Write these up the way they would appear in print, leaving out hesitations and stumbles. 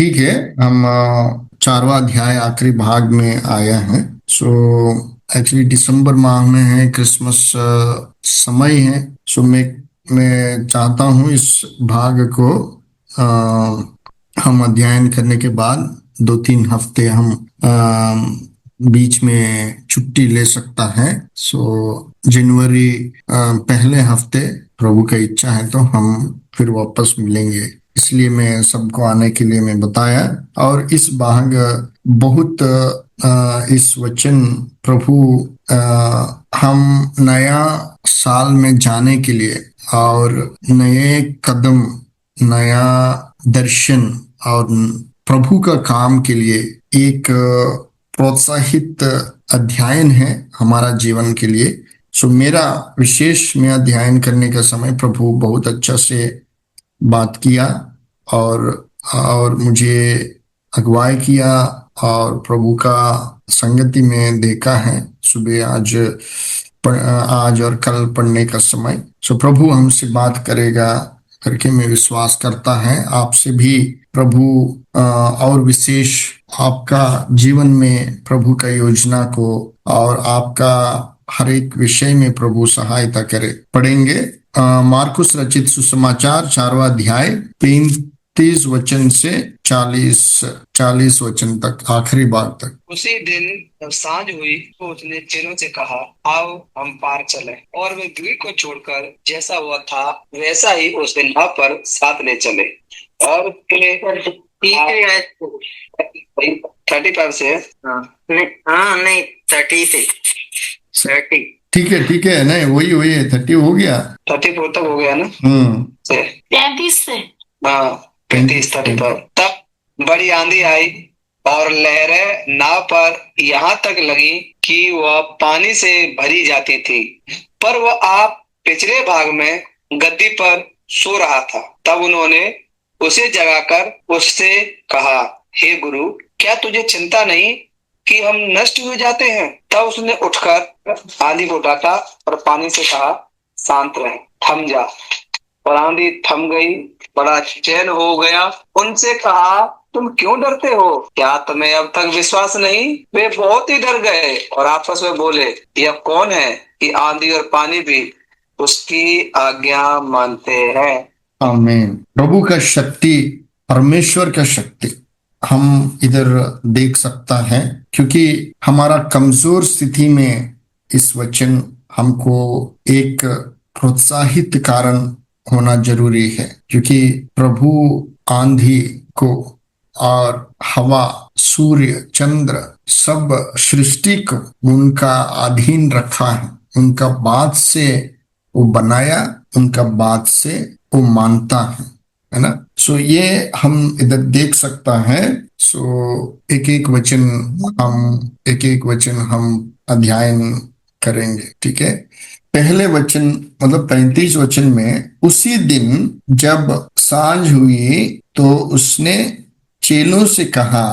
ठीक है। हम चारवा अध्याय आखिरी भाग में आया है। सो एक्चुअली दिसंबर माह में है, क्रिसमस समय है। सो मैं चाहता हूँ इस भाग को हम अध्ययन करने के बाद 2-3 हफ्ते हम बीच में छुट्टी ले सकता है। सो जनवरी पहले हफ्ते प्रभु का इच्छा है तो हम फिर वापस मिलेंगे। इसलिए मैं सबको आने के लिए मैं बताया। और इस भाग बहुत इस वचन प्रभु हम नया साल में जाने के लिए और नए कदम, नया दर्शन और प्रभु का काम के लिए एक प्रोत्साहित अध्ययन है हमारा जीवन के लिए। सो मेरा विशेष में अध्ययन करने का समय प्रभु बहुत अच्छा से बात किया और मुझे अगुवाई किया और प्रभु का संगति में देखा है सुबह आज और कल पढ़ने का समय। सो प्रभु हमसे बात करेगा करके मैं विश्वास करता है। आपसे भी प्रभु और विशेष आपका जीवन में प्रभु का योजना को और आपका हर एक विषय में प्रभु सहायता करे। पढ़ेंगे मार्कुस रचित सुसमाचार 4वां अध्याय 33 वचन से 40 वचन तक, आखिरी भाग तक। उसी दिन जब सांझ हुई तो उसने चेलों से कहा, आओ हम पार चलें। और वे द्वीप को छोड़कर जैसा हुआ था वैसा ही उस दिन वहां पर साथ ले चले। और 35 से नहीं 30 से 30 ठीक है नहीं वही है 30 हो गया, 34 तक हो गया ना। 35 से हाँ 35 तब बड़ी आंधी आई और लहरें नाव पर यहाँ तक लगी कि वह पानी से भरी जाती थी, पर वह आप पिछले भाग में गद्दी पर सो रहा था। तब उन्होंने उसे जगाकर उससे कहा, हे गुरु, क्या तुझे चिंता नहीं कि हम नष्ट हो जाते हैं? तब उसने उठकर आंधी को डांटा और पानी से कहा, शांत रहे, थम जा। और आंधी थम गई, बड़ा चैन हो गया। उनसे कहा, तुम क्यों डरते हो? क्या तुम्हें अब तक विश्वास नहीं? वे बहुत ही डर गए और आपस में बोले, यह कौन है कि आंधी और पानी भी उसकी आज्ञा मानते हैं? आमीन। प्रभु का शक्ति, परमेश्वर का शक्ति हम इधर देख सकता है, क्योंकि हमारा कमजोर स्थिति में इस वचन हमको एक प्रोत्साहित कारण होना जरूरी है। क्योंकि प्रभु आंधी को और हवा, सूर्य, चंद्र सब सृष्टि को उनका अधीन रखा है। उनका बात से वो बनाया, उनका बात से वो मानता है ना। सो ये हम इधर देख सकता है। सो एक एक वचन हम अध्ययन करेंगे, ठीक है। पहले वचन मतलब 35 वचन में, उसी दिन जब सांझ हुई तो उसने चेलों से कहा,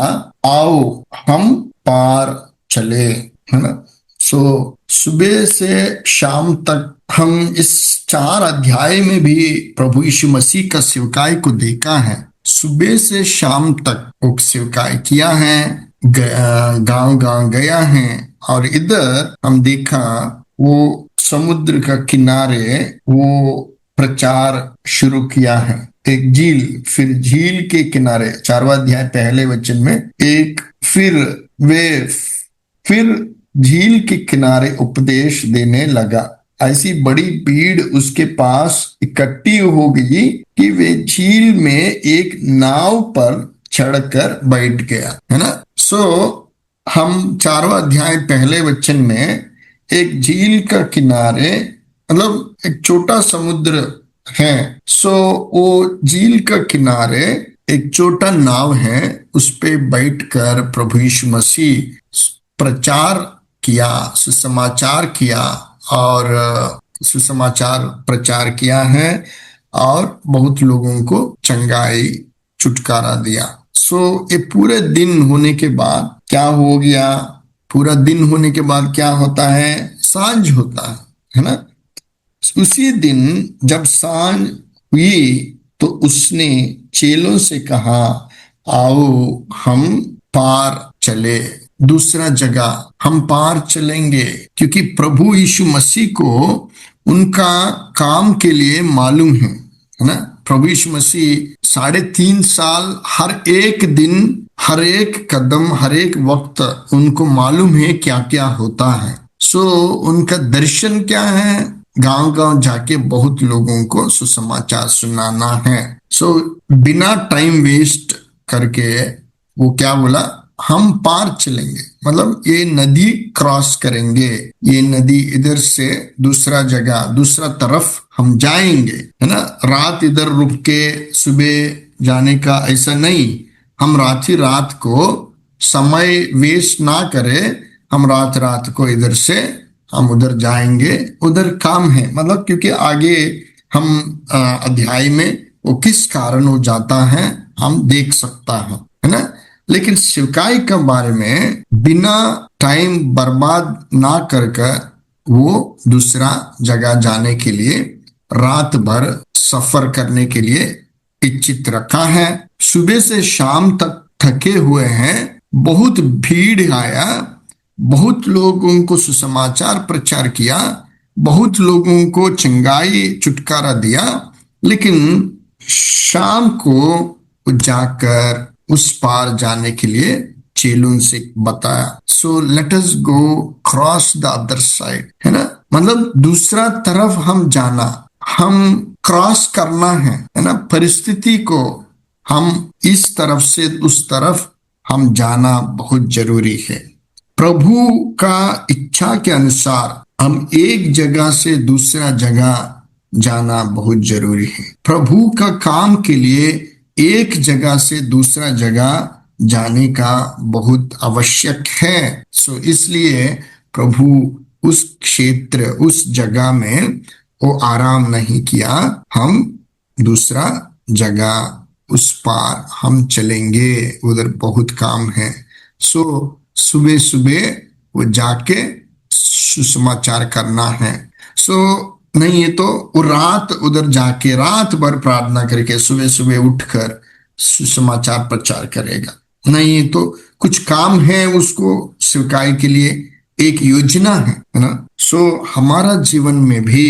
आओ हम पार चले, है ना। सो सुबह से शाम तक हम इस 4 अध्याय में भी प्रभु यीशु मसीह का सेवकाई को देखा है। सुबह से शाम तक वो सेवकाई किया है, गांव गांव गया है। और इधर हम देखा वो समुद्र का किनारे वो प्रचार शुरू किया है। एक झील, फिर झील के किनारे 4वां अध्याय पहले वचन में एक फिर झील के किनारे उपदेश देने लगा। ऐसी बड़ी भीड़ उसके पास इकट्ठी हो गई कि वे झील में एक नाव पर चढ़कर बैठ गया, है ना। सो हम 4वां अध्याय पहले वचन में एक झील का किनारे मतलब एक छोटा समुद्र है। सो वो झील का किनारे एक छोटा नाव है, उस पे बैठकर प्रभु यीशु मसीह प्रचार किया, सुसमाचार किया और सुसमाचार प्रचार किया है और बहुत लोगों को चंगाई, छुटकारा दिया। सो ये पूरे दिन होने के बाद क्या हो गया? पूरा दिन होने के बाद क्या होता है? सांझ होता है ना। उसी दिन जब सांझ हुई तो उसने चेलों से कहा, आओ हम पार चले, दूसरा जगह हम पार चलेंगे, क्योंकि प्रभु यीशु मसीह को उनका काम के लिए मालूम है ना। प्रभु यीशु मसीह 3.5 साल हर एक दिन, हर एक कदम, हर एक वक्त उनको मालूम है क्या क्या होता है। सो उनका दर्शन क्या है, गांव गांव जाके बहुत लोगों को सुसमाचार सुनाना है। सो बिना टाइम वेस्ट करके वो क्या बोला, हम पार चलेंगे, मतलब ये नदी क्रॉस करेंगे, ये नदी इधर से दूसरा जगह, दूसरा तरफ हम जाएंगे, है ना। रात इधर रुक के सुबह जाने का ऐसा नहीं, हम रात ही रात को समय वेस्ट ना करें, हम रात रात को इधर से हम उधर जाएंगे, उधर काम है, मतलब क्योंकि आगे हम अध्याय में वो किस कारण हो जाता है हम देख सकता है ना। लेकिन सेवकाई के बारे में बिना टाइम बर्बाद ना करके वो दूसरा जगह जाने के लिए रात भर सफर करने के लिए इच्छित रखा है। सुबह से शाम तक थके हुए हैं, बहुत भीड़ आया, बहुत लोगों को सुसमाचार प्रचार किया, बहुत लोगों को चंगाई छुटकारा दिया, लेकिन शाम को जाकर उस पार जाने के लिए चेलों से बताया, so let us go cross the other side, है ना। मतलब दूसरा तरफ हम जाना, हम क्रॉस करना है ना। परिस्थिति को हम इस तरफ से उस तरफ हम जाना बहुत जरूरी है। प्रभु का इच्छा के अनुसार हम एक जगह से दूसरा जगह जाना बहुत जरूरी है। प्रभु का काम के लिए एक जगह से दूसरा जगह जाने का बहुत आवश्यक है। सो इसलिए प्रभु उस क्षेत्र, उस जगह में वो आराम नहीं किया, हम दूसरा जगह उस पार हम चलेंगे, उधर बहुत काम है। सो सुबह सुबह वो जाके सुसमाचार करना है। सो नहीं, ये तो वो रात उधर जाके रात भर प्रार्थना करके सुबह सुबह उठकर सुसमाचार प्रचार करेगा, नहीं तो कुछ काम है उसको सेवकाई के लिए, एक योजना है ना। सो हमारा जीवन में भी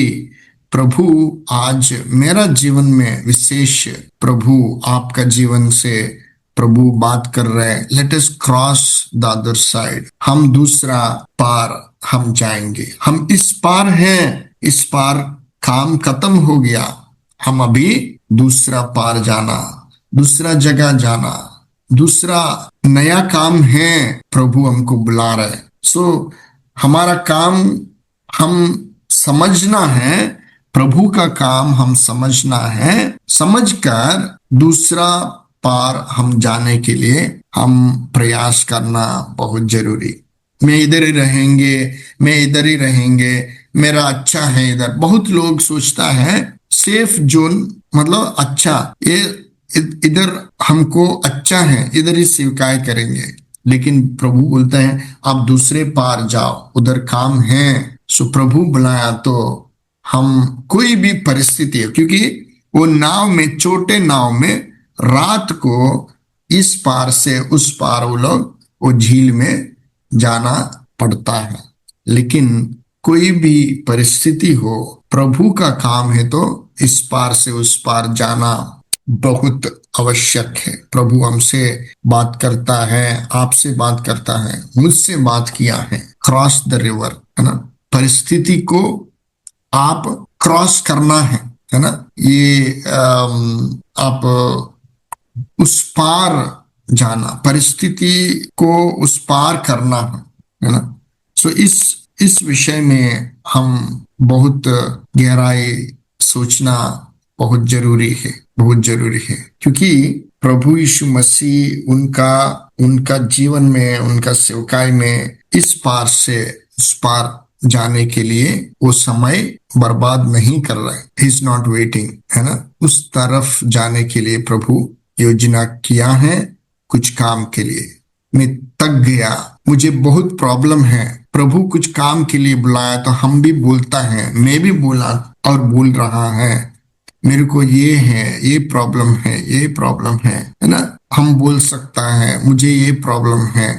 प्रभु, आज मेरा जीवन में विशेष प्रभु आपका जीवन से प्रभु बात कर रहे हैं, late us cross the other side, हम दूसरा पार हम जाएंगे, हम इस पार हैं, इस पार काम खत्म हो गया, हम अभी दूसरा पार जाना, दूसरा जगह जाना, दूसरा नया काम है, प्रभु हमको बुला रहे। सो हमारा काम हम समझना है, प्रभु का काम हम समझना है, समझकर दूसरा पार हम जाने के लिए हम प्रयास करना बहुत जरूरी। मैं इधर ही रहेंगे, मैं इधर ही रहेंगे, मेरा अच्छा है इधर। बहुत लोग सोचता है सेफ जोन, मतलब अच्छा, ये इधर हमको अच्छा है, इधर ही सेवकाई करेंगे, लेकिन प्रभु बोलता है आप दूसरे पार जाओ, उधर काम है। सो प्रभु बुलाया तो हम कोई भी परिस्थिति है, क्योंकि वो नाव में, छोटे नाव में रात को इस पार से उस पार वो लोग वो झील में जाना पड़ता है, लेकिन कोई भी परिस्थिति हो, प्रभु का काम है तो इस पार से उस पार जाना बहुत आवश्यक है। प्रभु हमसे बात करता है, आपसे बात करता है, मुझसे बात किया है, क्रॉस द रिवर, है ना। परिस्थिति को आप क्रॉस करना है ना। ये आप उस पार जाना, परिस्थिति को उस पार करना है ना। सो इस विषय में हम बहुत गहराई सोचना बहुत जरूरी है, बहुत जरूरी है, क्योंकि प्रभु यीशु मसीह उनका जीवन में, उनका सेवकाई में इस पार से उस पार जाने के लिए वो समय बर्बाद नहीं कर रहे, ही इज नॉट वेटिंग, है ना। उस तरफ जाने के लिए प्रभु योजना किया है कुछ काम के लिए। मैं थक गया, मुझे बहुत प्रॉब्लम है, प्रभु कुछ काम के लिए बुलाया तो हम भी बोलता है, मैं भी बोला और बोल रहा है, मेरे को ये है, ये प्रॉब्लम है, ये प्रॉब्लम है ना। हम बोल सकता है मुझे ये प्रॉब्लम है,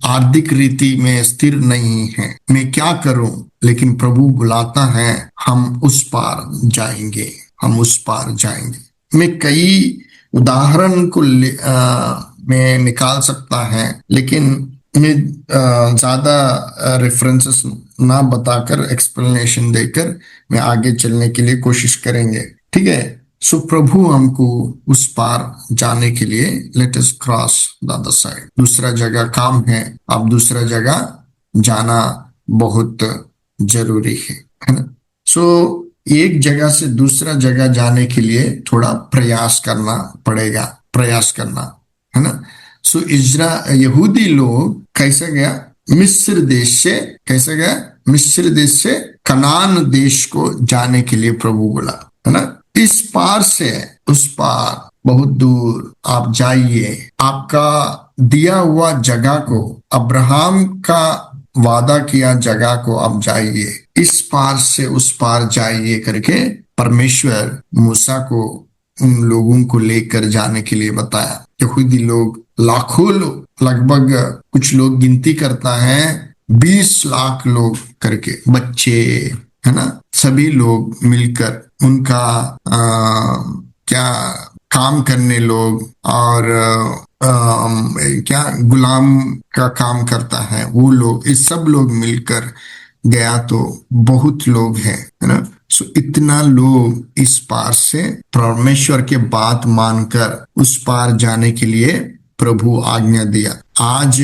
आर्थिक रीति में स्थिर नहीं है, मैं क्या करूं? लेकिन प्रभु बुलाता है, हम उस पार जाएंगे, हम उस पार जाएंगे। मैं कई उदाहरण को मैं निकाल सकता है, लेकिन मैं ज्यादा रेफरेंसेस ना बताकर, एक्सप्लेनेशन देकर मैं आगे चलने के लिए कोशिश करेंगे। ठीक है। सो प्रभु हमको उस पार जाने के लिए, late us cross the other side. दूसरा जगह काम है, अब दूसरा जगह जाना बहुत जरूरी है ना। सो एक जगह से दूसरा जगह जाने के लिए थोड़ा प्रयास करना पड़ेगा, प्रयास करना, है ना। सो यहूदी लोग कैसे गया? मिस्र देश से कैसे गया? मिस्र देश से कनान देश को जाने के लिए प्रभु बोला, है ना। इस पार से उस पार बहुत दूर आप जाइए, आपका दिया हुआ जगह को, अब्राहम का वादा किया जगह को आप जाइए, इस पार से उस पार जाइए करके परमेश्वर मूसा को उन लोगों को लेकर जाने के लिए बताया। यहूदी लोग लाखों लोग, लगभग कुछ लोग गिनती करता है 20 लाख लोग करके, बच्चे, है ना, सभी लोग मिलकर उनका क्या काम करने लोग, और क्या गुलाम का काम करता है वो लोग, इस सब लोग मिलकर गया तो बहुत लोग हैं, है ना। सो इतना लोग इस पार से परमेश्वर के बात मानकर उस पार जाने के लिए प्रभु आज्ञा दिया। आज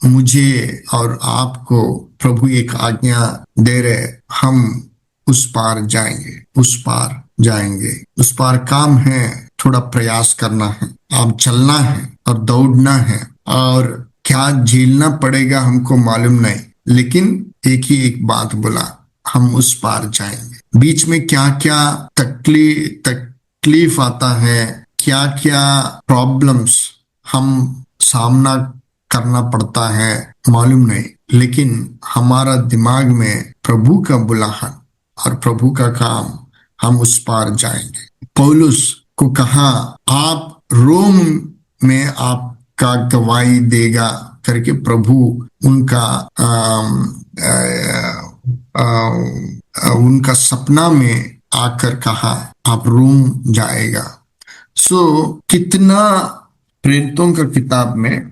मुझे और आपको प्रभु एक आज्ञा दे रहे, हम उस पार जाएंगे, उस पार जाएंगे। उस पार काम है, थोड़ा प्रयास करना है, आप चलना है और दौड़ना है, और क्या झेलना पड़ेगा हमको मालूम नहीं, लेकिन एक ही एक बात बोला, हम उस पार जाएंगे। बीच में क्या क्या तकलीफ आता है, क्या क्या प्रॉब्लम्स हम सामना करना पड़ता है मालूम नहीं, लेकिन हमारा दिमाग में प्रभु का बुलाहट और प्रभु का काम, हम उस पार जाएंगे। पौलुस को कहा आप रोम में आपका गवाही देगा करके प्रभु उनका उनका सपना में आकर कहा आप रोम जाएगा। सो कितना प्रेरितों का किताब में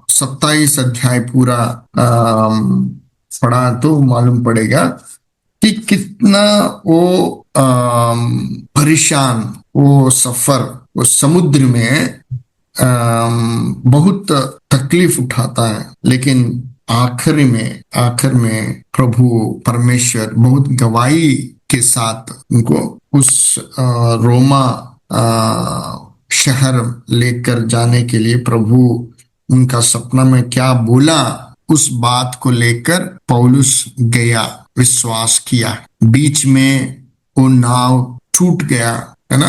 27 अध्याय पूरा पढ़ा तो मालूम पड़ेगा कि कितना वो परेशान, वो सफर, वो समुद्र में बहुत तकलीफ उठाता है, लेकिन आखिर में प्रभु परमेश्वर बहुत गवाही के साथ उनको उस रोमा शहर लेकर जाने के लिए प्रभु उनका सपना में क्या बोला, उस बात को लेकर पौलुस गया, विश्वास किया। बीच में वो नाव टूट गया, है ना।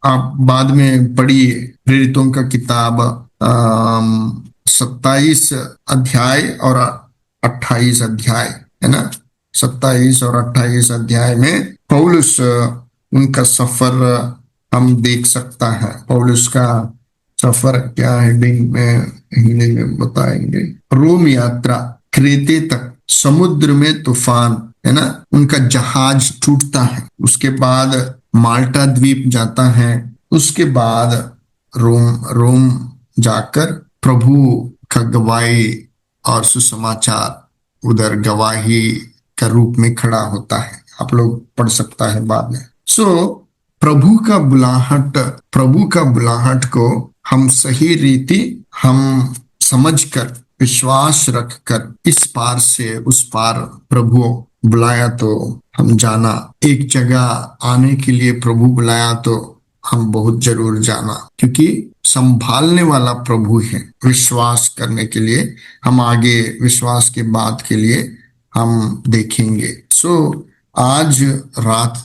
आप बाद में पढ़िए प्रेरितों का किताब 27 अध्याय और 28 अध्याय, है ना। 27 और 28 अध्याय में पौलुस उनका सफर हम देख सकता है। पौलुस का सफर क्या हेडिंग में हिंदी में बताएंगे, रोम यात्रा, क्रेते तक, समुद्र में तूफान, है ना, उनका जहाज टूटता है, उसके बाद माल्टा द्वीप जाता है, उसके बाद रोम जाकर प्रभु का गवाही और सुसमाचार उधर गवाही का रूप में खड़ा होता है। आप लोग पढ़ सकता है बाद में। सो प्रभु का बुलाहट को हम सही रीति हम समझकर, विश्वास रखकर इस पार से उस पार प्रभु बुलाया तो हम जाना, एक जगह आने के लिए प्रभु बुलाया तो हम बहुत जरूर जाना, क्योंकि संभालने वाला प्रभु है। विश्वास करने के लिए हम आगे, विश्वास के बाद के लिए हम देखेंगे। सो आज रात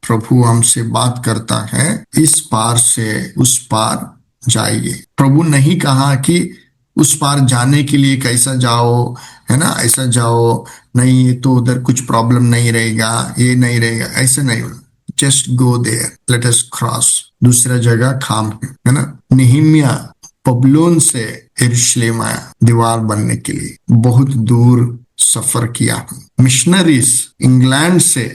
प्रभु हमसे बात करता है, इस पार से उस पार जाइए। प्रभु नहीं कहा कि उस पार जाने के लिए कैसा जाओ, है ना, ऐसा जाओ, नहीं तो उधर कुछ प्रॉब्लम नहीं रहेगा, ये नहीं रहेगा, ऐसा नहीं। Just go there, let us cross दूसरा जगह खाम है ना। नेहिम्या बबूलोन से यरूशलेम आया दीवार बनने के लिए, बहुत दूर सफर किया। मिशनरीज इंग्लैंड से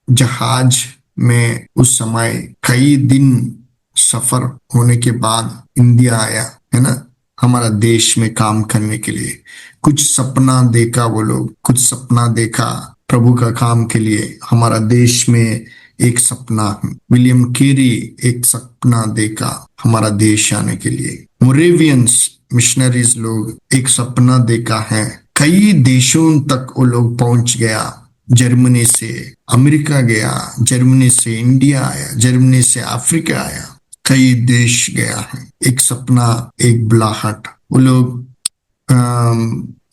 जहाज में उस समय कई दिन सफर होने के बाद इंडिया आया है ना, हमारा देश में काम करने के लिए। कुछ सपना देखा वो लोग, कुछ सपना देखा प्रभु का काम के लिए। हमारा देश में एक सपना है, विलियम केरी एक सपना देखा हमारा देश आने के लिए। मोरेवियंस मिशनरीज लोग एक सपना देखा है, कई देशों तक वो लोग पहुंच गया। जर्मनी से अमेरिका गया, जर्मनी से इंडिया आया, जर्मनी से अफ्रीका आया, कई देश गया है। एक सपना, एक बुलाहट। वो लोग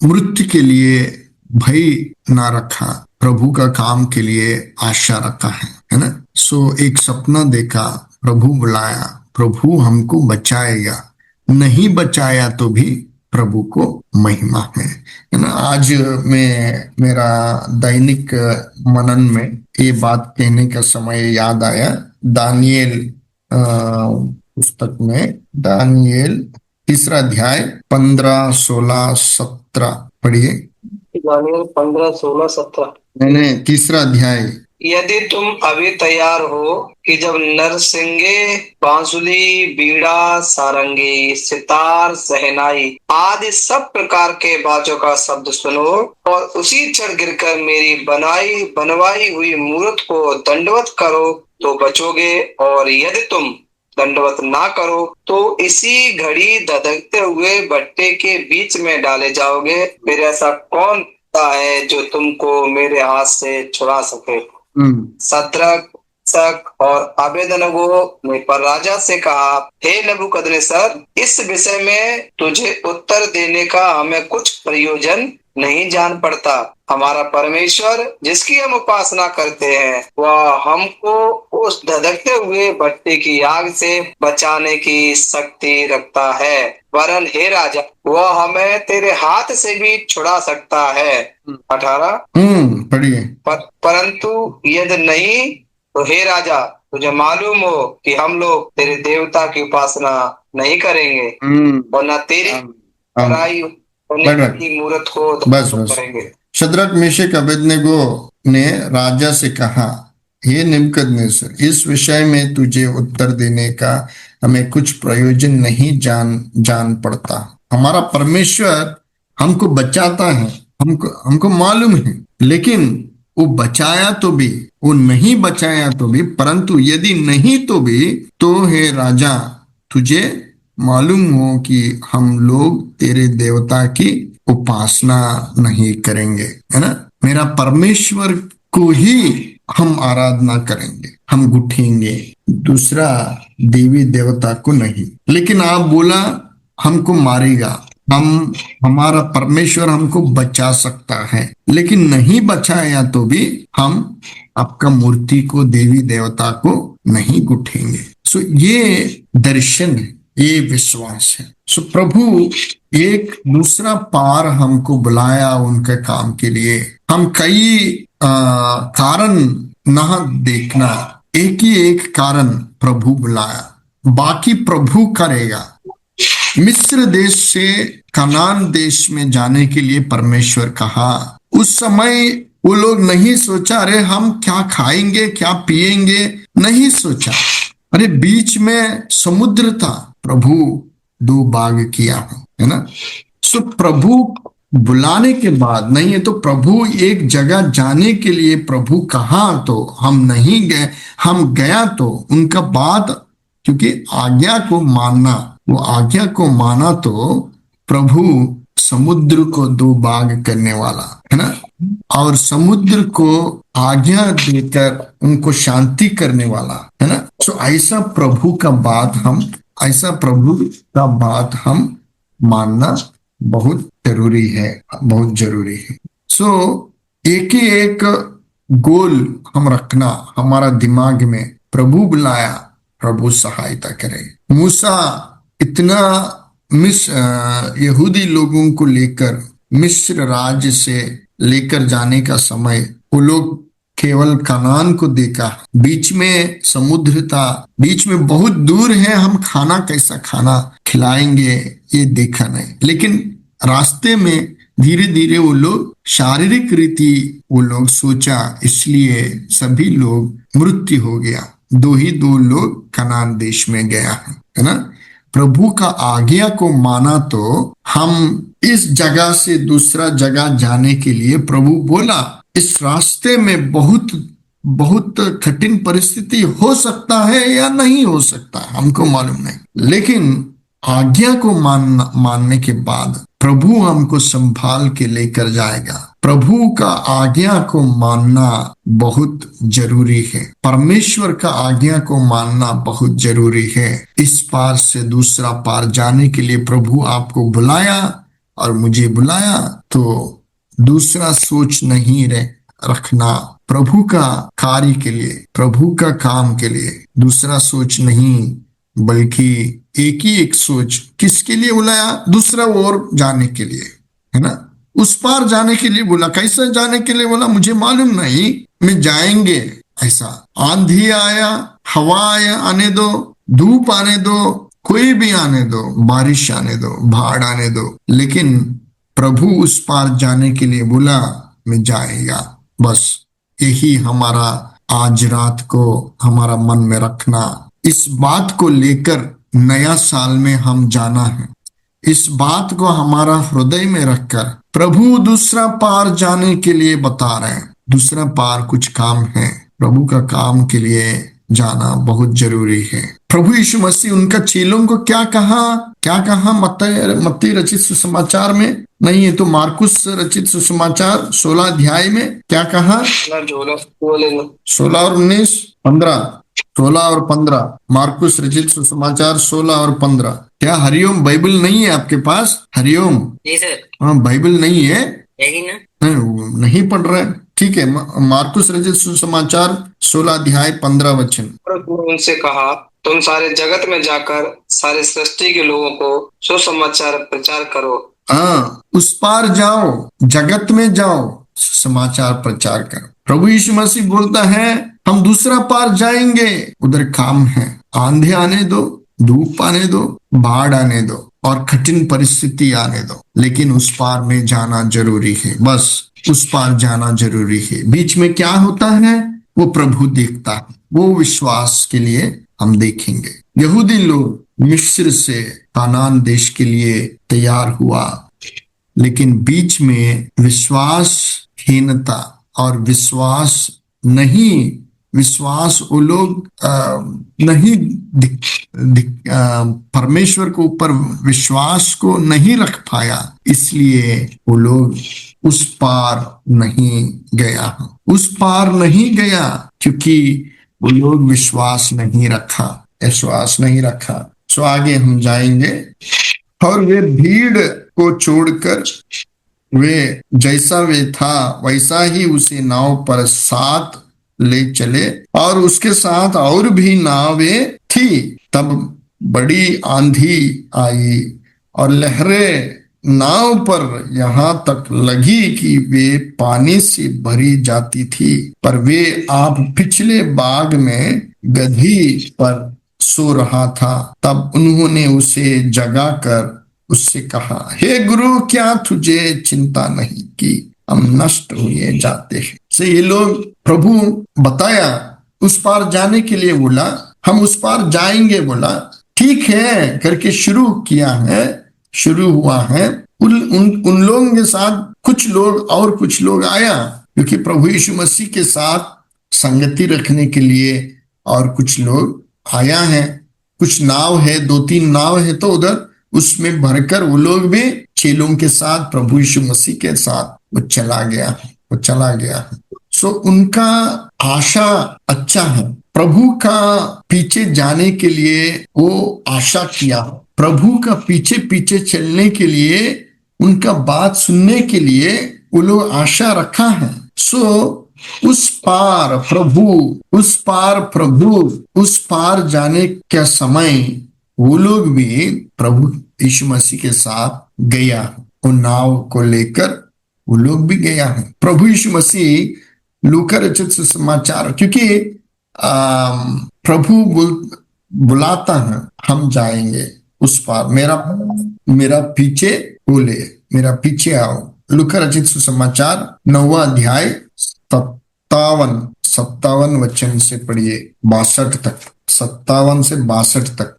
मृत्यु के लिए भय ना रखा, प्रभु का काम के लिए आशा रखा है ना। सो एक सपना देखा, प्रभु बुलाया, प्रभु हमको बचाएगा, नहीं बचाया तो भी प्रभु को महिमा है ना। आज मैं मेरा दैनिक मनन में ये बात कहने का समय याद आया। दानियेल पुस्तक में, दानियेल 3 अध्याय 15, 16, 17 पढ़िए। दानियेल 15, 16, 17। मैंने 3 अध्याय। यदि तुम अभी तैयार हो कि जब नरसिंगे, बांसुरी, बीड़ा, सारंगी, सितार, सहनाई आदि सब प्रकार के बाजों का शब्द सुनो और उसी क्षण गिरकर मेरी बनवाई हुई मूर्त को दंडवत करो तो बचोगे, और यदि तुम दंडवत ना करो तो इसी घड़ी धधकते हुए भट्टे के बीच में डाले जाओगे। फिर ऐसा कौन है जो तुमको मेरे हाथ से छुड़ा सके। शद्रक, शक और अबेदनगो ने पर राजा से कहा, हे नबूकदनेस्सर, इस विषय में तुझे उत्तर देने का हमें कुछ प्रयोजन नहीं जान पड़ता। हमारा परमेश्वर जिसकी हम उपासना करते हैं वह हमको उस धधकते हुए भट्टे की आग से बचाने की शक्ति रखता है, वरन हे राजा वह हमें तेरे हाथ से भी छुड़ा सकता है। 18 पढ़िए। परंतु यदि नहीं तो हे राजा तुझे मालूम हो कि हम लोग तेरे देवता की उपासना नहीं करेंगे और न तेरी कराई होने की मूर्त को बस करेंगे। शद्रक, मेशक, अबेदनगो ने राजा से कहा, हे नेबूकदनेस्सर, इस विषय में तुझे उत्तर देने का हमें कुछ प्रयोजन नहीं जान पड़ता। हमारा परमेश्वर हमको बचाता है, हमको मालूम है, लेकिन वो बचाया तो भी, वो नहीं बचाया तो भी, परंतु यदि नहीं तो भी, तो हे राजा तुझे मालूम हो कि हम लोग तेरे देवता की उपासना नहीं करेंगे, है ना। मेरा परमेश्वर को ही हम आराधना करेंगे, हम गुठेंगे, दूसरा देवी देवता को नहीं। लेकिन आप बोला हमको मारेगा, हमारा परमेश्वर हमको बचा सकता है, लेकिन नहीं बचाया तो भी हम आपका मूर्ति को, देवी देवता को नहीं गुठेंगे। सो ये दर्शन है, ये विश्वास है। सो प्रभु एक दूसरा पार हमको बुलाया उनके काम के लिए। हम कई कारण ना देखना, एक ही एक कारण प्रभु बुलाया, बाकी प्रभु करेगा। मिस्र देश से कनान देश में जाने के लिए परमेश्वर कहा। उस समय वो लोग नहीं सोचा, अरे हम क्या खाएंगे, क्या पिएंगे, नहीं सोचा। अरे बीच में समुद्र था, प्रभु 2 भाग किया है ना। सो प्रभु बुलाने के बाद, नहीं है तो प्रभु एक जगह जाने के लिए प्रभु कहा तो हम नहीं गए, हम गया तो उनका बात, क्योंकि आज्ञा को मानना, वो आज्ञा को माना तो प्रभु समुद्र को 2 भाग करने वाला है ना, और समुद्र को आज्ञा देकर उनको शांति करने वाला है ना। तो ऐसा प्रभु का बात हम मानना बहुत जरूरी है, बहुत जरूरी है। सो एक ही एक गोल हम रखना हमारा दिमाग में, प्रभु बुलाया, प्रभु सहायता करे। मूसा इतना यहूदी लोगों को लेकर मिस्र राज्य से लेकर जाने का समय, वो लोग केवल कनान को देखा, बीच में समुद्र था, बीच में बहुत दूर है, हम खाना कैसा खाना खिलाएंगे ये देखा नहीं। लेकिन रास्ते में धीरे धीरे वो लोग शारीरिक रीति वो लोग सोचा, इसलिए सभी लोग मृत्यु हो गया। दो लोग कनान देश में गया है ना। प्रभु का आज्ञा को माना तो हम इस जगह से दूसरा जगह जाने के लिए, प्रभु बोला इस रास्ते में बहुत बहुत कठिन परिस्थिति हो सकता है या नहीं हो सकता, हमको मालूम नहीं, लेकिन आज्ञा को मानने के बाद प्रभु हमको संभाल के लेकर जाएगा। प्रभु का आज्ञा को मानना बहुत जरूरी है, परमेश्वर का आज्ञा को मानना बहुत जरूरी है। इस पार से दूसरा पार जाने के लिए प्रभु आपको बुलाया और मुझे बुलाया, तो दूसरा सोच नहीं रखना, प्रभु का कार्य के लिए, प्रभु का काम के लिए दूसरा सोच नहीं, बल्कि एक ही एक सोच। किसके लिए बुलाया? दूसरा ओर जाने के लिए, है ना, उस पार जाने के लिए बोला। कैसे जाने के लिए बोला मुझे मालूम नहीं, मैं जाएंगे। ऐसा आंधी आया, हवा आया, आने दो, धूप आने दो, कोई भी आने दो, बारिश आने दो, बाढ़ आने दो, लेकिन प्रभु उस पार जाने के लिए बोला, मैं जाएगा। बस यही हमारा आज रात को हमारा मन में रखना, इस बात को लेकर नया साल में हम जाना है। इस बात को हमारा हृदय में रखकर प्रभु दूसरा पार जाने के लिए बता रहे हैं। दूसरा पार कुछ काम है, प्रभु का काम के लिए जाना बहुत जरूरी है। प्रभु यीशु मसीह उनका चेलों को क्या कहा मत्ती रचित सुसमाचार में नहीं है तो मार्कुस रचित सुसमाचार 16 अध्याय में क्या कहा? 16 और 19, 15, 16 और 15, मार्कुस रचित सुसमाचार 16 और 15। क्या हरिओम बाइबल नहीं है आपके पास? हरिओम जी सर। हाँ, बाइबल नहीं है, यही ना? नहीं पढ़ रहे, ठीक है। मार्कुस रचित सुसमाचार 16 अध्याय 15 वचन। प्रभु उनसे कहा, तुम सारे जगत में जाकर सारे सृष्टि के लोगों को सुसमाचार प्रचार करो। हाँ, उस पार जाओ, जगत में जाओ, समाचार प्रचार करो। प्रभु यीशु मसीह बोलता है हम दूसरा पार जाएंगे, उधर काम है, आंधी आने दो, धूप आने दो, बाढ़ आने दो और कठिन परिस्थिति आने दो, लेकिन उस पार में जाना जरूरी है। बस उस पार जाना जरूरी है। बीच में क्या होता है वो प्रभु देखता है, वो विश्वास के लिए हम देखेंगे। यहूदी लोग मिस्र से कानान देश के लिए तैयार हुआ, लेकिन बीच में विश्वासहीनता और विश्वास वो लोग नहीं परमेश्वर के ऊपर विश्वास को नहीं रख पाया, इसलिए वो लोग उस पार नहीं गया। उस पार नहीं गया क्योंकि वो लोग विश्वास नहीं रखा। सो आगे हम जाएंगे। और वे भीड़ को छोड़कर वे जैसा वे था वैसा ही उसे नाव पर साथ ले चले, और उसके साथ और भी नावें थी। तब बड़ी आंधी आई और लहरें नाव पर यहाँ तक लगी कि वे पानी से भरी जाती थी। पर वे आप पिछले बाग में गदही पर सो रहा था। तब उन्होंने उसे जगा कर उससे कहा, हे गुरु, क्या तुझे चिंता नहीं कि हम नष्ट हुए जाते हैं? से ये लोग प्रभु बताया उस पार जाने के लिए, बोला हम उस पार जाएंगे, बोला ठीक है करके शुरू हुआ है। उन लोगों के साथ कुछ लोग आया, क्योंकि प्रभु यीशु मसीह के साथ संगति रखने के लिए, और कुछ लोग आया है। कुछ नाव है, 2-3 नाव है, तो उधर उसमें भरकर वो लोग भी चेलों के साथ प्रभु यीशु मसीह के साथ वो चला गया। सो उनका आशा अच्छा है, प्रभु का पीछे जाने के लिए वो आशा किया, प्रभु का पीछे चलने के लिए, उनका बात सुनने के लिए वो लोग आशा रखा है। सो उस पार जाने का समय वो लोग भी प्रभु यीशु मसीह के साथ गया, वो नाव को लेकर वो लोग भी गया है। प्रभु यीशु मसीह लूका रचित सुसमाचार, क्योंकि प्रभु बुलाता है, हम जाएंगे उस पार, मेरा मेरा पीछे बोले, मेरा पीछे आओ। लूका रचित सुसमाचार 9वां अध्याय 57 वचन से पढ़िए 62 तक, 57 से 62 तक।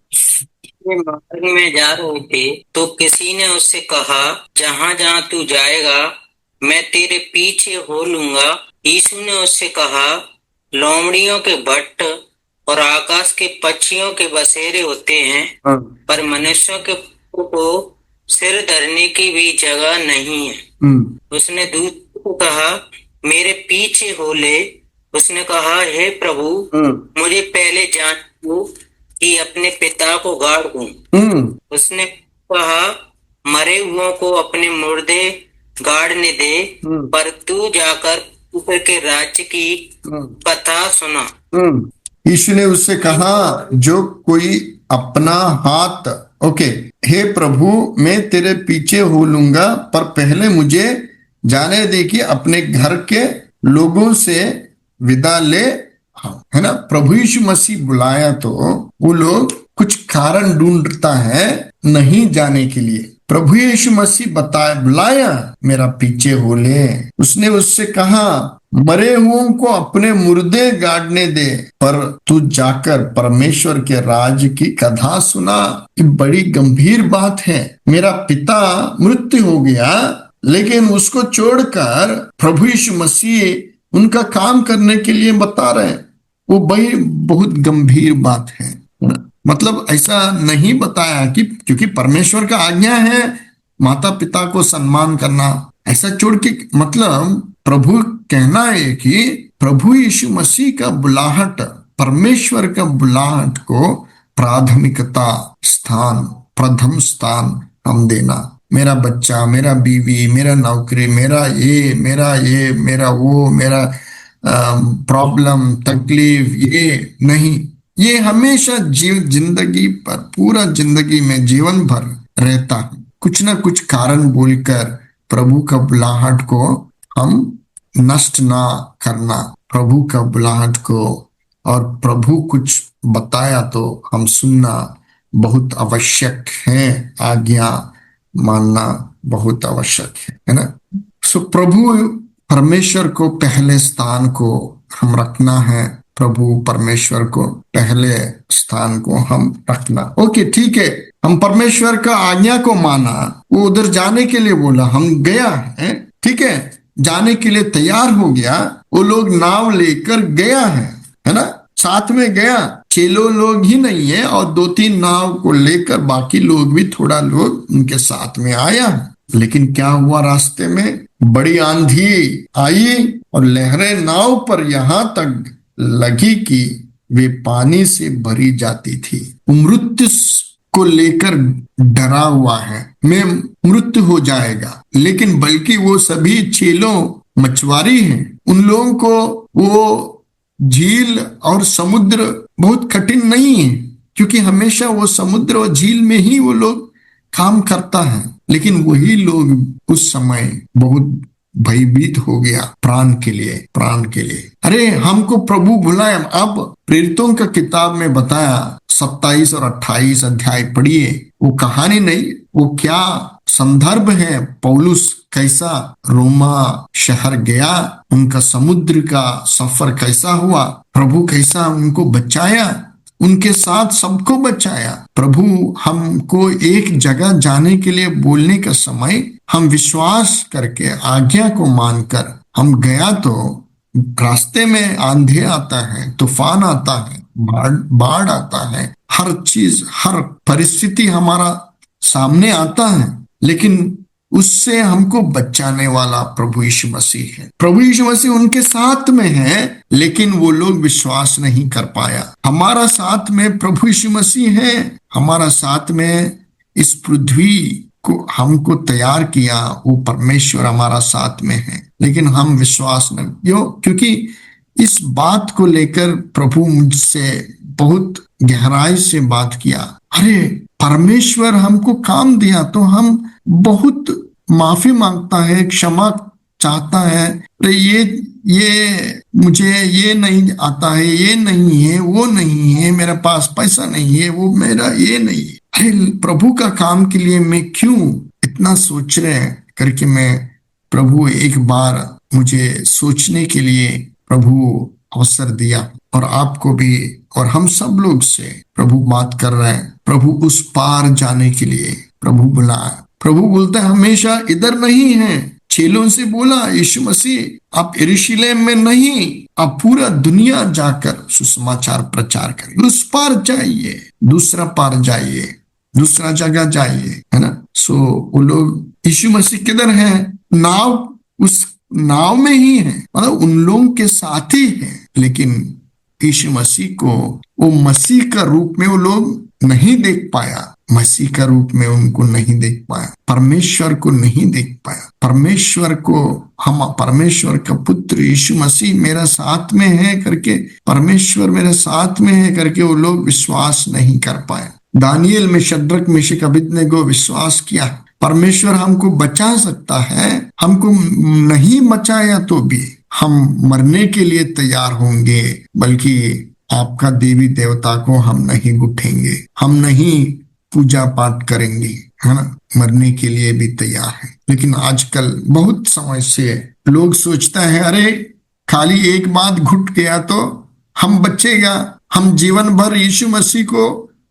वे मार्ग में जा रहे थे तो किसी ने उससे कहा, जहाँ जहाँ तू जाएगा मैं तेरे पीछे हो लूंगा। यीशु ने उससे कहा, लोमड़ियों के भट्ट और आकाश के पक्षियों के बसेरे होते हैं, पर मनुष्यों के पुत्र को सिर धरने की भी जगह नहीं है। उसने दूत को कहा, मेरे पीछे हो ले। उसने कहा, हे प्रभु, मुझे पहले जान दो कि अपने पिता को गाड़ दूं। उसने कहा, मरे हुओं को अपने मुर्दे गाड़ने दे, पर तू जाकर ऊपर के राज्य की कथा सुना। यीशु ने उससे कहा, जो कोई अपना हाथ, ओके, हे प्रभु मैं तेरे पीछे हो लूंगा, पर पहले मुझे जाने दे कि अपने घर के लोगों से विदा ले। हाँ, है ना। प्रभु यीशु मसीह बुलाया तो वो लोग कुछ कारण ढूंढता है नहीं जाने के लिए। प्रभु यीशु मसीह बुलाया, मेरा पीछे हो ले। उसने उससे कहा, मरे हुओं को अपने मुर्दे गाड़ने दे, पर तू जाकर परमेश्वर के राज्य की कथा सुना। ये बड़ी गंभीर बात है। मेरा पिता मृत्यु हो गया, लेकिन उसको छोड़कर प्रभु यीशु मसीह उनका काम करने के लिए बता रहे हैं। वो बड़ी बहुत गंभीर बात है। मतलब ऐसा नहीं बताया कि क्योंकि परमेश्वर का आज्ञा है माता पिता को सम्मान करना, ऐसा छोड़ के, मतलब प्रभु कहना है कि प्रभु यीशु मसीह का बुलाहट, परमेश्वर का बुलाहट को प्राथमिकता स्थान, प्रथम स्थान हम देना। मेरा बच्चा, मेरा बीवी, मेरा नौकरी, मेरा ये, मेरा वो, मेरा प्रॉब्लम, तकलीफ, ये नहीं। ये हमेशा जिंदगी पर, पूरा जिंदगी में जीवन भर रहता है। कुछ ना कुछ कारण बोलकर प्रभु का बुलाहट को हम नष्ट ना करना। प्रभु का बुलाहट को, और प्रभु कुछ बताया तो हम सुनना बहुत आवश्यक है। आज्ञा मानना बहुत आवश्यक है ना। सो प्रभु परमेश्वर को पहले स्थान को हम रखना है। प्रभु परमेश्वर को पहले स्थान को हम रखना। ओके, ठीक है, हम परमेश्वर का आज्ञा को माना, वो उधर जाने के लिए बोला, हम गया है, ठीक है, जाने के लिए तैयार हो गया। वो लोग नाव लेकर गया है ना, साथ में गया। चेलो लोग ही नहीं है, और 2-3 नाव को लेकर बाकी लोग भी, थोड़ा लोग उनके साथ में आया। लेकिन क्या हुआ, रास्ते में बड़ी आंधी आई और लहरें नाव पर यहां तक लगी कि वे पानी से भरी जाती थी। मृत्यु को लेकर डरा हुआ है, मैं मृत्यु हो जाएगा, लेकिन बल्कि वो सभी चेलों मछुआरी हैं। उन लोगों को वो झील और समुद्र बहुत कठिन नहीं है, क्योंकि हमेशा वो समुद्र और झील में ही वो लोग काम करता है। लेकिन वही लोग उस समय बहुत भयभीत हो गया प्राण के लिए। अरे हमको प्रभु बुलाया। अब प्रेरितों का किताब में बताया 27 और 28 अध्याय पढ़िए। वो कहानी नहीं, वो क्या संदर्भ है। पौलुस कैसा रोमा शहर गया, उनका समुद्र का सफर कैसा हुआ, प्रभु कैसा उनको बचाया, उनके साथ सबको बचाया। प्रभु हमको एक जगह जाने के लिए बोलने का समय हम विश्वास करके आज्ञा को मानकर हम गया, तो रास्ते में आंधी आता है, तूफान आता है, बाढ़ आता है, हर चीज, हर परिस्थिति हमारा सामने आता है, लेकिन उससे हमको बचाने वाला प्रभु यीशु मसीह है। प्रभु यीशु मसीह उनके साथ में है, लेकिन वो लोग विश्वास नहीं कर पाया। हमारा साथ में प्रभु यीशु मसीह है, हमारा साथ में इस पृथ्वी को हमको तैयार किया, वो परमेश्वर हमारा साथ में है, लेकिन हम विश्वास नहीं। क्योंकि इस बात को लेकर प्रभु मुझसे बहुत गहराई से बात किया। अरे परमेश्वर हमको काम दिया तो हम बहुत माफी मांगता है, क्षमा चाहता है। अरे ये मुझे ये नहीं आता है, ये नहीं है, वो नहीं है, मेरे पास पैसा नहीं है, वो मेरा ये नहीं है। अरे प्रभु का काम के लिए मैं क्यों इतना सोच रहे हैं करके मैं प्रभु एक बार मुझे सोचने के लिए प्रभु अवसर दिया। और आपको भी और हम सब लोग से प्रभु बात कर रहे हैं, प्रभु उस पार जाने के लिए प्रभु बुला। प्रभु बोलता है हमेशा इधर नहीं है। चेलों से बोला यीशु मसीह आप यरूशलेम में नहीं, आप पूरा दुनिया जाकर सुसमाचार प्रचार करें, उस पार जाइए, दूसरा पार जाइए, दूसरा जगह जाइए, है ना। सो वो लोग यीशु मसीह किधर है? नाव, उस नाव में ही है, मतलब उन लोगों के साथ ही है। लेकिन यीशु मसीह को वो मसीह का रूप में वो लोग नहीं देख पाया, मसीह का रूप में उनको नहीं देख पाया, परमेश्वर को नहीं देख पाया। परमेश्वर को, हम परमेश्वर का पुत्र यीशु मसीह मेरा साथ में है करके, परमेश्वर मेरे साथ में है करके वो लोग विश्वास नहीं कर पाए। दानियल में शद्रक मेशक अबेदनगो विश्वास किया परमेश्वर हमको बचा सकता है, हमको नहीं बचाया तो भी हम मरने के लिए तैयार होंगे, बल्कि आपका देवी देवता को हम नहीं गुठेंगे, हम नहीं पूजा पाठ करेंगे, है ना। मरने के लिए भी तैयार है। लेकिन आजकल बहुत समय से लोग सोचता है अरे खाली एक बात घुट गया तो हम बचेगा, हम जीवन भर यीशु मसीह को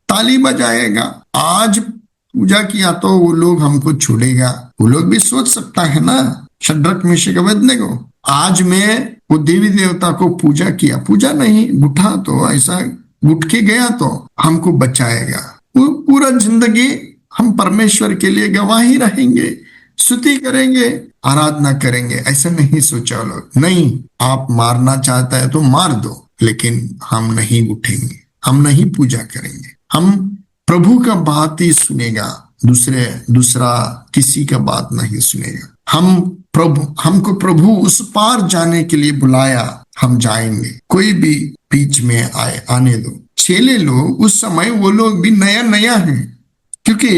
ताली बजाएगा, आज पूजा किया तो वो लोग हमको छोड़ेगा। वो लोग भी सोच सकता है ना, शद्रक मेशक अबेदनगो, आज मैं वो देवी देवता को पूजा किया, पूजा नहीं गुठा तो ऐसा गुट के गया तो हमको बचाएगा, वो पूरा जिंदगी हम परमेश्वर के लिए गवाही रहेंगे, स्तुति करेंगे, आराधना करेंगे। ऐसा नहीं सोचा लोग। नहीं, आप मारना चाहता है तो मार दो, लेकिन हम नहीं उठेंगे, हम नहीं पूजा करेंगे, हम प्रभु का बात ही सुनेगा, दूसरा किसी का बात नहीं सुनेगा। हमको प्रभु उस पार जाने के लिए बुलाया, हम जाएंगे, कोई भी बीच में आने दो। चेले लोग उस समय वो लोग भी नया है, क्योंकि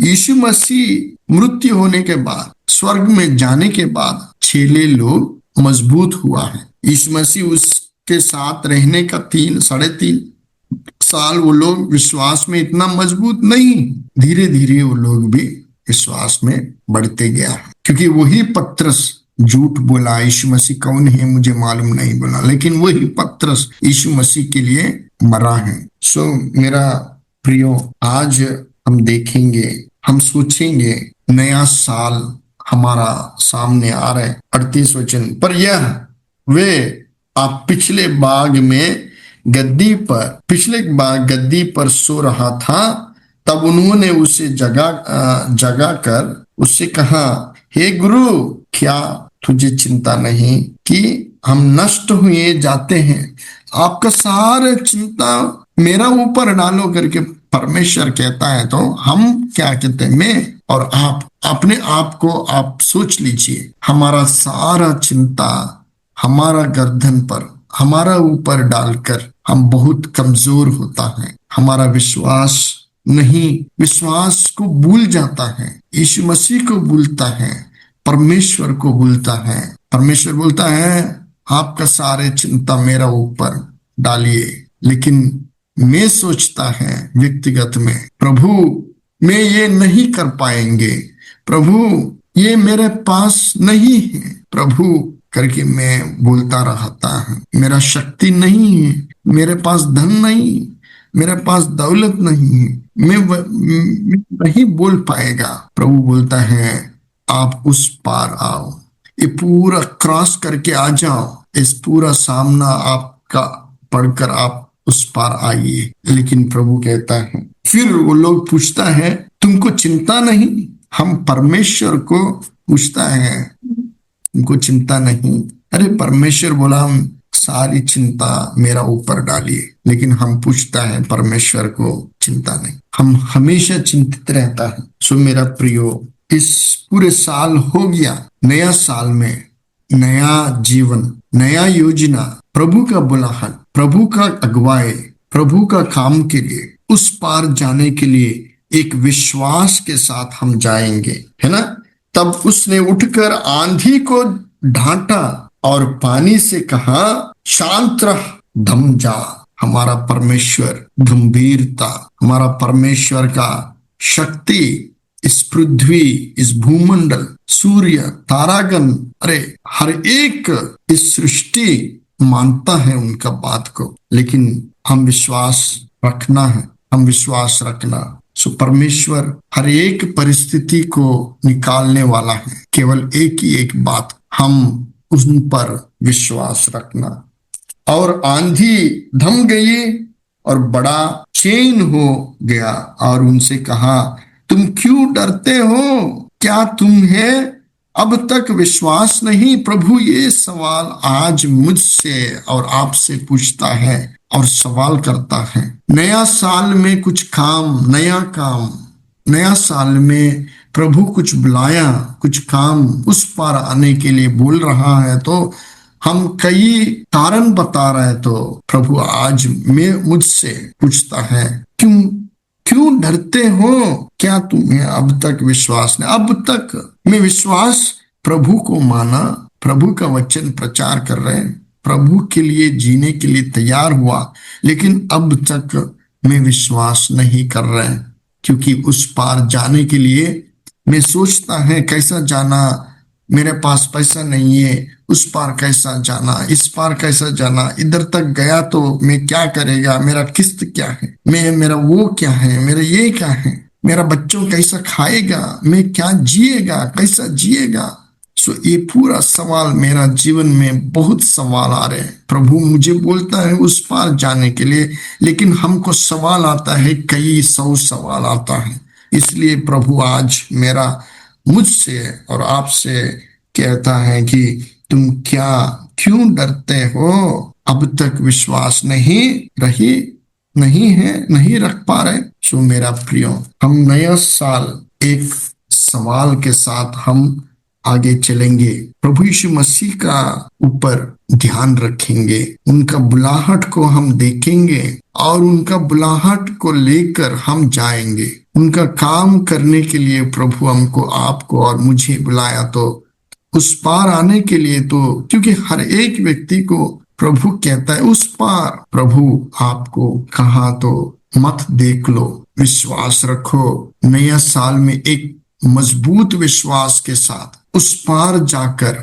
यीशु मसीह मृत्यु होने के बाद, स्वर्ग में जाने के बाद चेले लोग मजबूत हुआ है। यीशु मसीह उसके साथ रहने का 3-3.5 साल वो लोग विश्वास में इतना मजबूत नहीं, धीरे धीरे वो लोग भी विश्वास में बढ़ते गया, क्योंकि वही पत्रस झूठ बोला, यीशु मसीह कौन है मुझे मालूम नहीं बोला, लेकिन वही पत्रस यीशु मसीह के लिए मरा है। सो मेरा प्रियो, आज हम देखेंगे, हम सोचेंगे, नया साल हमारा सामने आ रहा है। 38 वचन, पर यह वे आप पिछले बाग गद्दी पर सो रहा था, तब उन्होंने उसे जगा कर उससे कहा, हे गुरु, क्या तुझे चिंता नहीं कि हम नष्ट हुए जाते हैं? आपका सारा चिंता मेरा ऊपर डालो करके परमेश्वर कहता है। तो हम क्या कहते हैं, मैं और आप अपने आप को आप सोच लीजिए, हमारा सारा चिंता हमारा गर्दन पर, हमारा ऊपर डालकर हम बहुत कमजोर होता है, हमारा विश्वास को भूल जाता है, यीशु मसीह को भूलता है, परमेश्वर को भूलता है। परमेश्वर बोलता है आपका सारे चिंता मेरा ऊपर डालिए, लेकिन मैं सोचता है व्यक्तिगत में, प्रभु मैं ये नहीं कर पाएंगे, प्रभु ये मेरे पास नहीं है, प्रभु करके मैं बोलता रहता हूँ। मेरा शक्ति नहीं है, मेरे पास धन नहीं, मेरे पास दौलत नहीं है, मैं नहीं बोल पाएगा। प्रभु बोलता है आप उस पार आओ, ये पूरा क्रॉस करके आ जाओ, इस पूरा सामना आपका पढ़कर आप उस पार आइए। लेकिन प्रभु कहता है, फिर वो लोग पूछता है तुमको चिंता नहीं? हम परमेश्वर को पूछता है तुमको चिंता नहीं? अरे परमेश्वर बोला हम सारी चिंता मेरा ऊपर डालिए, लेकिन हम पूछता है परमेश्वर को चिंता नहीं, हम हमेशा चिंतित रहता है। सो मेरा प्रियो, इस पूरे साल हो गया, नया साल में नया जीवन, नया योजना, प्रभु का बुलाहट, प्रभु का अगुवाई, प्रभु का काम के लिए, उस पार जाने के लिए एक विश्वास के साथ हम जाएंगे, है ना। तब उसने उठकर आंधी को ढांटा और पानी से कहा शांत रह, थम जा। हमारा परमेश्वर गंभीरता, हमारा परमेश्वर का शक्ति इस पृथ्वी, इस भूमंडल, सूर्य, तारागण, अरे हर एक इस सृष्टि मानता है उनका बात को, लेकिन हम विश्वास रखना है, हम विश्वास रखना। सो परमेश्वर हर एक परिस्थिति को निकालने वाला है, केवल एक ही एक बात, हम उन पर विश्वास रखना। और आंधी थम गई और बड़ा चैन हो गया और उनसे कहा तुम क्यों डरते हो, क्या तुम्हें अब तक विश्वास नहीं? प्रभु ये सवाल आज मुझसे और आपसे पूछता है और सवाल करता है। नया साल में कुछ काम, नया काम, नया साल में प्रभु कुछ बुलाया, कुछ काम उस पार आने के लिए बोल रहा है, तो हम कई कारण बता रहे, तो प्रभु आज में मुझसे पूछता है क्यों डरते हो, क्या तुम्हें अब तक विश्वास नहीं? अब तक मैं विश्वास प्रभु को माना, प्रभु का वचन प्रचार कर रहे हैं, प्रभु के लिए जीने के लिए तैयार हुआ, लेकिन अब तक मैं विश्वास नहीं कर रहे, क्योंकि उस पार जाने के लिए मैं सोचता है कैसा जाना, मेरे पास पैसा नहीं है, उस पार कैसा जाना, इस पार कैसा जाना, इधर तक गया तो मैं क्या करेगा, मेरा किस्त क्या है, मेरा वो क्या है, मेरा ये क्या है, मेरा बच्चों कैसा खाएगा, मैं क्या जिएगा, कैसा जिएगा। सो ये पूरा सवाल मेरा जीवन में बहुत सवाल आ रहे हैं। प्रभु मुझे बोलता है उस पार जाने के लिए, लेकिन हमको सवाल आता है, कई सौ सवाल आता है। इसलिए प्रभु आज मेरा मुझसे और आपसे कहता है कि तुम क्यों डरते हो, अब तक विश्वास नहीं रख पा रहे। सो मेरा प्रियो, हम नया साल एक सवाल के साथ हम आगे चलेंगे, प्रभु यीशु मसीह का ऊपर ध्यान रखेंगे, उनका बुलाहट को हम देखेंगे और उनका बुलाहट को लेकर हम जाएंगे। उनका काम करने के लिए प्रभु हमको, आपको और मुझे बुलाया, तो उस पार आने के लिए, तो क्योंकि हर एक व्यक्ति को प्रभु कहता है उस पार। प्रभु आपको कहा तो मत देख लो, विश्वास रखो, नया साल में एक मजबूत विश्वास के साथ उस पार जाकर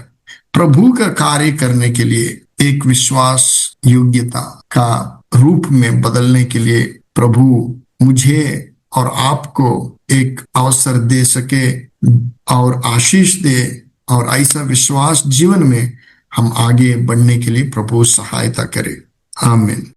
प्रभु का कार्य करने के लिए एक विश्वास योग्यता का रूप में बदलने के लिए प्रभु मुझे और आपको एक अवसर दे सके और आशीष दे, और ऐसा विश्वास जीवन में हम आगे बढ़ने के लिए प्रभु सहायता करे। आमीन।